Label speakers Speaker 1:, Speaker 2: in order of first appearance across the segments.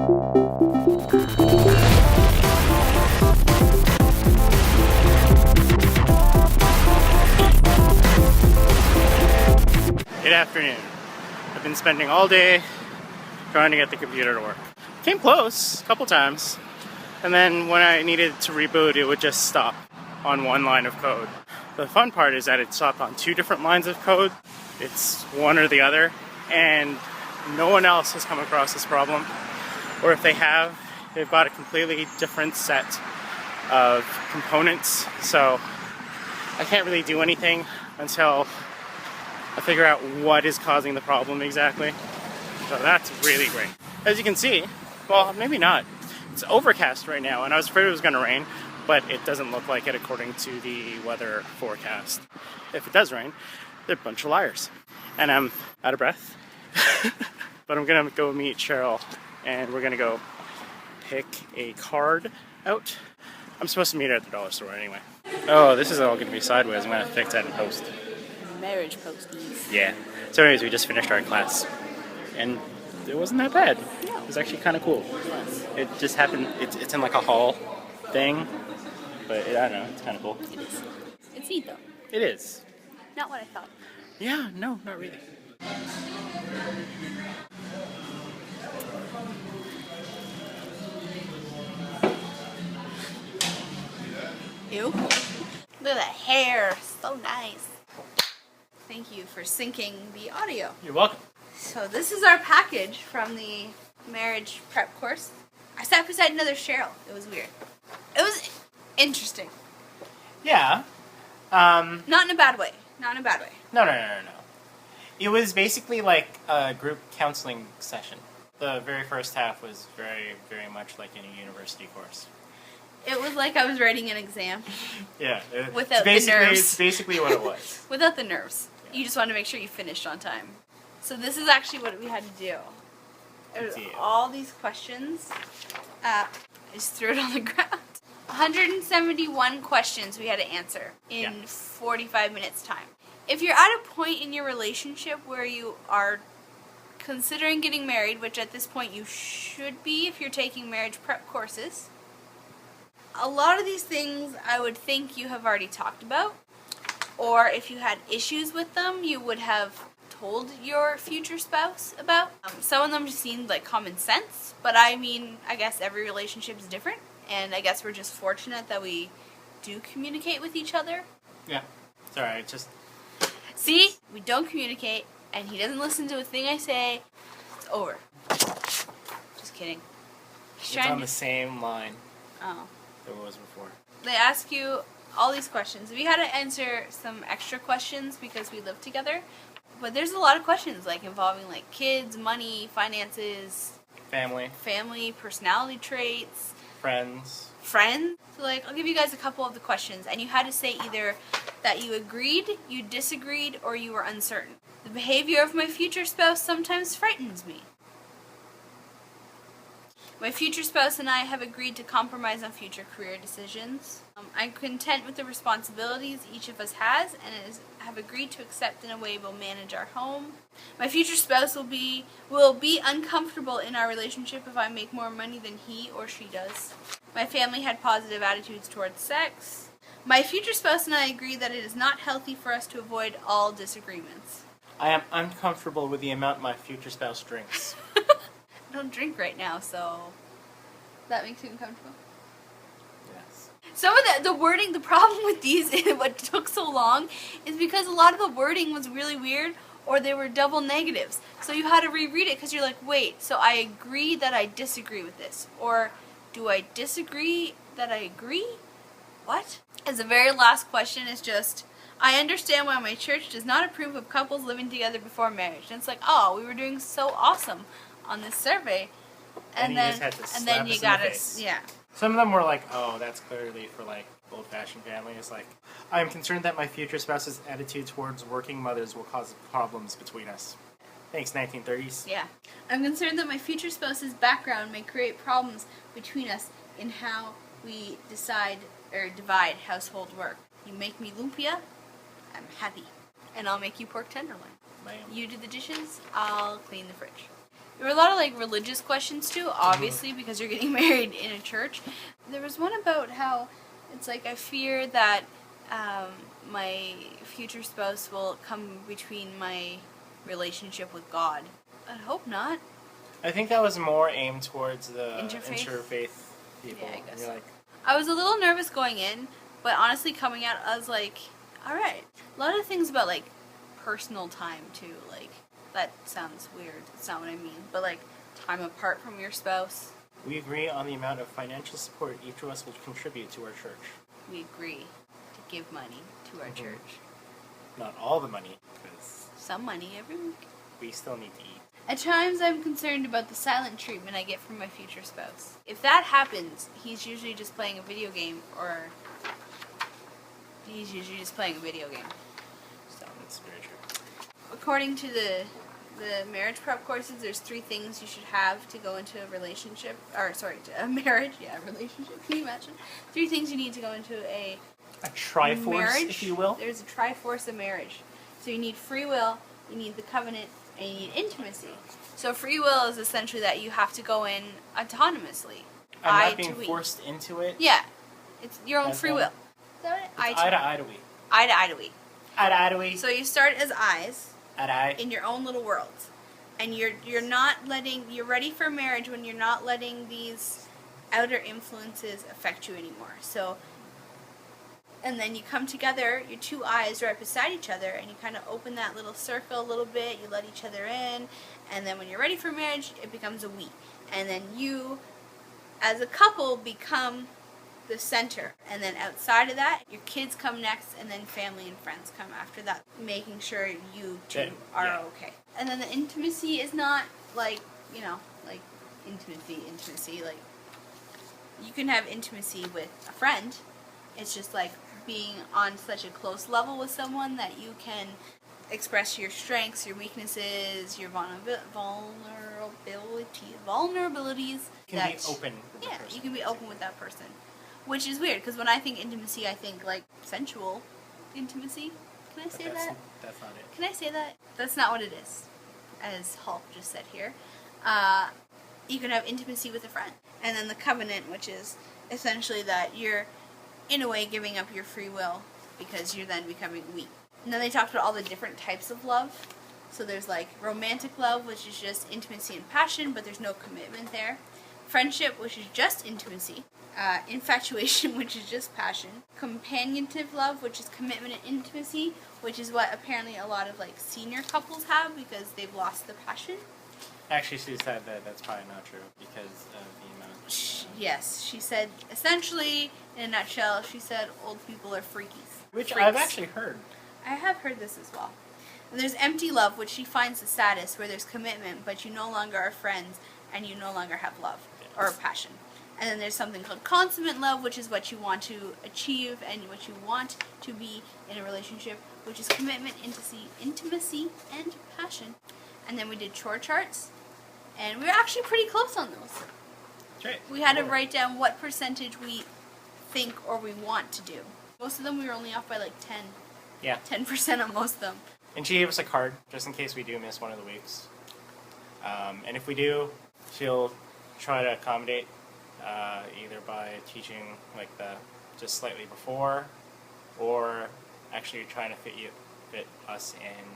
Speaker 1: Good afternoon. I've been spending all day trying to get the computer to work. Came close a couple times, and then when I needed to reboot, it would just stop on one line of code. The fun part is that it stopped on two different lines of code. It's one or the other, and no one else has come across this problem. Or if they have, they've got a completely different set of components, so I can't really do anything until I figure out what is causing the problem exactly. So that's really great. As you can see, well, maybe not. It's overcast right now, and I was afraid it was going to rain, but it doesn't look like it according to the weather forecast. If it does rain, they're a bunch of liars. And I'm out of breath. But I'm going to go meet Cheryl, and we're going to go pick a card out. I'm supposed to meet her at the dollar store anyway. Oh, this is all going to be sideways. I'm going to fix that in post.
Speaker 2: Marriage posties.
Speaker 1: Yeah. So anyways, we just finished our class, and it wasn't that bad.
Speaker 2: No.
Speaker 1: It was actually kind of cool. It just happened, it's in like a hall thing, but I don't know, it's kind of cool.
Speaker 2: It is. It's neat though.
Speaker 1: It is.
Speaker 2: Not what I thought.
Speaker 1: Yeah, no, not really.
Speaker 2: Ew. Look at that hair. So nice. Thank you for syncing the audio.
Speaker 1: You're welcome.
Speaker 2: So this is our package from the marriage prep course. I sat beside another Cheryl. It was weird. It was interesting.
Speaker 1: Yeah.
Speaker 2: Not in a bad way. Not in a bad way.
Speaker 1: No. It was basically like a group counseling session. The very first half was very, very much like in a university course.
Speaker 2: It was like I was writing an exam.
Speaker 1: Yeah.
Speaker 2: Without the nerves.
Speaker 1: It's basically what it was.
Speaker 2: Without the nerves. You just wanted to make sure you finished on time. So this is actually what we had to do. There's all these questions. I just threw it on the ground. 171 questions we had to answer in 45 minutes time. If you're at a point in your relationship where you are considering getting married, which at this point you should be if you're taking marriage prep courses, a lot of these things I would think you have already talked about. Or if you had issues with them, you would have told your future spouse about. Some of them just seemed like common sense, but I mean, I guess every relationship is different, and I guess we're just fortunate that we do communicate with each other.
Speaker 1: Yeah. It's alright, just...
Speaker 2: See? We don't communicate, and he doesn't listen to a thing I say. It's over. Just kidding.
Speaker 1: It's on the same line
Speaker 2: Oh.
Speaker 1: that it was before.
Speaker 2: They ask you all these questions. We had to answer some extra questions because we live together. But there's a lot of questions like involving like kids, money, finances, family, personality traits,
Speaker 1: friends.
Speaker 2: So like I'll give you guys a couple of the questions and you had to say either that you agreed, you disagreed, or you were uncertain. The behavior of my future spouse sometimes frightens me. My future spouse and I have agreed to compromise on future career decisions. I'm content with the responsibilities each of us has and have agreed to accept in a way we'll manage our home. My future spouse will be uncomfortable in our relationship if I make more money than he or she does. My family had positive attitudes towards sex. My future spouse and I agree that it is not healthy for us to avoid all disagreements.
Speaker 1: I am uncomfortable with the amount my future spouse drinks.
Speaker 2: I don't drink right now, so that makes you uncomfortable?
Speaker 1: Yes.
Speaker 2: Some of the wording, the problem with these, what took so long, is because a lot of the wording was really weird, or they were double negatives. So you had to reread it because you're like, wait, so I agree that I disagree with this. Or do I disagree that I agree? What? As the very last question is just, I understand why my church does not approve of couples living together before marriage. And it's like, oh, we were doing so awesome on this survey.
Speaker 1: And then you just had to slap us in the face.
Speaker 2: Yeah.
Speaker 1: Some of them were like, oh, that's clearly for like old-fashioned families. Like, I am concerned that my future spouse's attitude towards working mothers will cause problems between us. Thanks, 1930s.
Speaker 2: Yeah. I'm concerned that my future spouse's background may create problems between us in how we decide or divide household work. You make me lumpia, I'm happy. And I'll make you pork tenderloin.
Speaker 1: Bam.
Speaker 2: You do the dishes, I'll clean the fridge. There were a lot of like religious questions too, obviously, because you're getting married in a church. There was one about how it's like I fear that my future spouse will come between my relationship with God. I hope not.
Speaker 1: I think that was more aimed towards the
Speaker 2: Interfaith
Speaker 1: people.
Speaker 2: Yeah, I guess.
Speaker 1: You're like,
Speaker 2: I was a little nervous going in, but honestly coming out, I was like, alright. A lot of things about like personal time too, like that sounds weird. It's not what I mean. But like time apart from your spouse.
Speaker 1: we agree on the amount of financial support each of us will contribute to our church.
Speaker 2: We agree to give money to our church.
Speaker 1: Not all the money, because
Speaker 2: Some money every week.
Speaker 1: we still need to eat.
Speaker 2: At times I'm concerned about the silent treatment I get from my future spouse. If that happens, he's usually just playing a video game, or he's usually just playing a video game. So
Speaker 1: That's very true.
Speaker 2: according to the marriage prep courses, there's 3 things you should have to go into a relationship, or sorry, to a marriage, relationship, can you imagine? 3 things you need to go into a
Speaker 1: Triforce,
Speaker 2: marriage,
Speaker 1: if you will.
Speaker 2: There's a triforce of marriage. So you need free will, you need the covenant, and you need intimacy. So free will is essentially that you have to go in autonomously.
Speaker 1: I'm not being forced into it.
Speaker 2: Yeah. It's your own
Speaker 1: That's
Speaker 2: free
Speaker 1: all.
Speaker 2: will. Is that what
Speaker 1: Eye to eye to we.
Speaker 2: Eye to eye to we.
Speaker 1: Eye to eye to we.
Speaker 2: So you start as eyes
Speaker 1: Eye to eye.
Speaker 2: in your own little world. And you're ready for marriage when you're not letting these outer influences affect you anymore. So, and then you come together, your 2 eyes right beside each other, and you kind of open that little circle a little bit, you let each other in, and then when you're ready for marriage, it becomes a we. And then you, as a couple, become the center. And then outside of that, your kids come next, and then family and friends come after that, making sure you two are okay. And then the intimacy is not like, like intimacy, like you can have intimacy with a friend. It's just like being on such a close level with someone that you can express your strengths, your weaknesses, your vulnerabilities.
Speaker 1: You can be open with the person.
Speaker 2: You can be open with that person. Which is weird, because when I think intimacy, I think like sensual intimacy. Can I say that?
Speaker 1: That's not it.
Speaker 2: Can I say that? That's not what it is, as Hulk just said here. You can have intimacy with a friend. And then the covenant, which is essentially that you're, in a way, giving up your free will because you're then becoming weak. And then they talked about all the different types of love. So there's like romantic love, which is just intimacy and passion, but there's no commitment there. Friendship, which is just intimacy. Infatuation, which is just passion. Companionative love, which is commitment and intimacy, which is what apparently a lot of like senior couples have because they've lost the passion.
Speaker 1: Actually, she said that that's probably not true because of the amount.
Speaker 2: Yes, she said, essentially, in a nutshell, she said old people are freakies.
Speaker 1: Which
Speaker 2: Freaks.
Speaker 1: I've actually heard.
Speaker 2: I have heard this as well. And there's empty love, which she finds the saddest, where there's commitment, but you no longer are friends, and you no longer have love, or passion. And then there's something called consummate love, which is what you want to achieve, and what you want to be in a relationship, which is commitment, intimacy, and passion. And then we did chore charts, and we were actually pretty close on those.
Speaker 1: That's right.
Speaker 2: We had to write down what percentage we think or we want to do. Most of them we were only off by like 10.
Speaker 1: Yeah.
Speaker 2: 10% on most of them.
Speaker 1: And she gave us a card just in case we do miss one of the weeks. And if we do, she'll try to accommodate either by teaching like the just slightly before, or actually trying to fit us in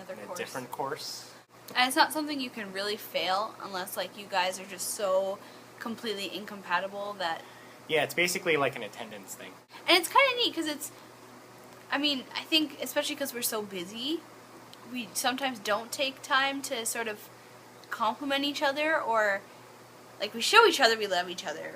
Speaker 1: a different course.
Speaker 2: And it's not something you can really fail unless like you guys are just so completely incompatible that...
Speaker 1: Yeah, it's basically like an attendance thing.
Speaker 2: And it's kind of neat because I think especially because we're so busy, we sometimes don't take time to sort of compliment each other, or like we show each other we love each other,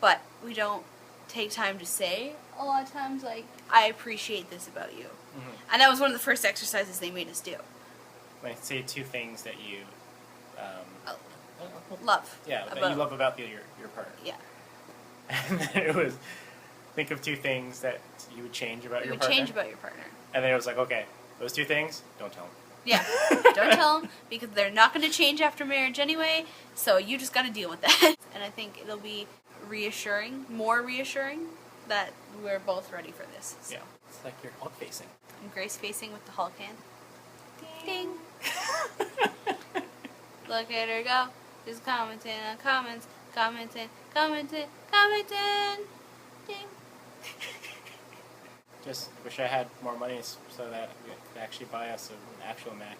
Speaker 2: but we don't take time to say a lot of times like, I appreciate this about you. Mm-hmm. And that was one of the first exercises they made us do.
Speaker 1: Like, say 2 things that you
Speaker 2: love.
Speaker 1: Yeah, that you love about your partner.
Speaker 2: Yeah.
Speaker 1: And then it was, think of 2 things that you would change about your partner.
Speaker 2: You would change about your partner.
Speaker 1: And then it was like, okay, those 2 things, don't tell them.
Speaker 2: Yeah, don't tell them, because they're not going to change after marriage anyway, so you just got to deal with that. And I think it'll be more reassuring, that we're both ready for this. So.
Speaker 1: Yeah, it's like you're Hulk facing.
Speaker 2: And Grace facing with the Hulk hand. Ding! Look at her go. Just commenting on comments. Commenting. Ding.
Speaker 1: Just wish I had more money so that we could actually buy us an actual Mac.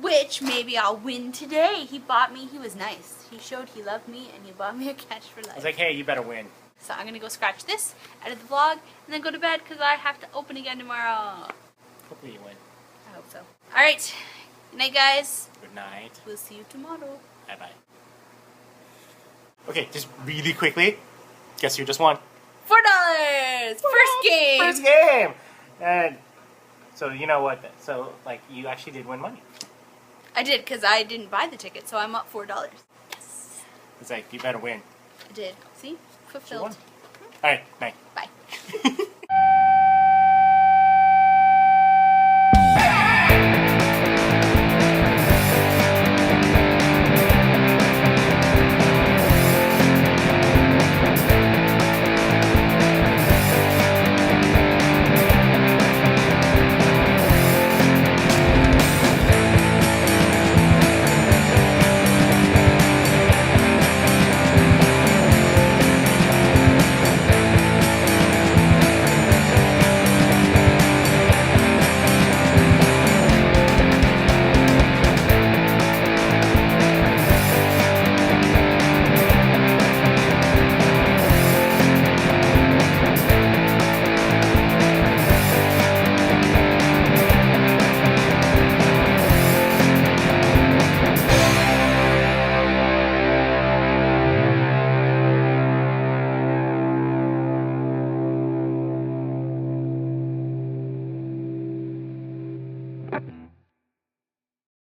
Speaker 2: Which maybe I'll win today. He bought me. He was nice. He showed he loved me and he bought me a catch for life.
Speaker 1: I was like, hey, you better win.
Speaker 2: So I'm going to go scratch this out of the vlog and then go to bed because I have to open again tomorrow.
Speaker 1: Hopefully you win.
Speaker 2: I hope so. Alright. Good night, guys.
Speaker 1: Good night.
Speaker 2: We'll see you tomorrow.
Speaker 1: Bye-bye. Okay, just really quickly. Guess who just won?
Speaker 2: $4! First game!
Speaker 1: First game! And so you know what? So, like, you actually did win money.
Speaker 2: I did because I didn't buy the ticket, so I'm up $4. Yes.
Speaker 1: It's like, you better win.
Speaker 2: I did. See?
Speaker 1: You
Speaker 2: Fulfilled.
Speaker 1: won. Alright, night.
Speaker 2: Bye.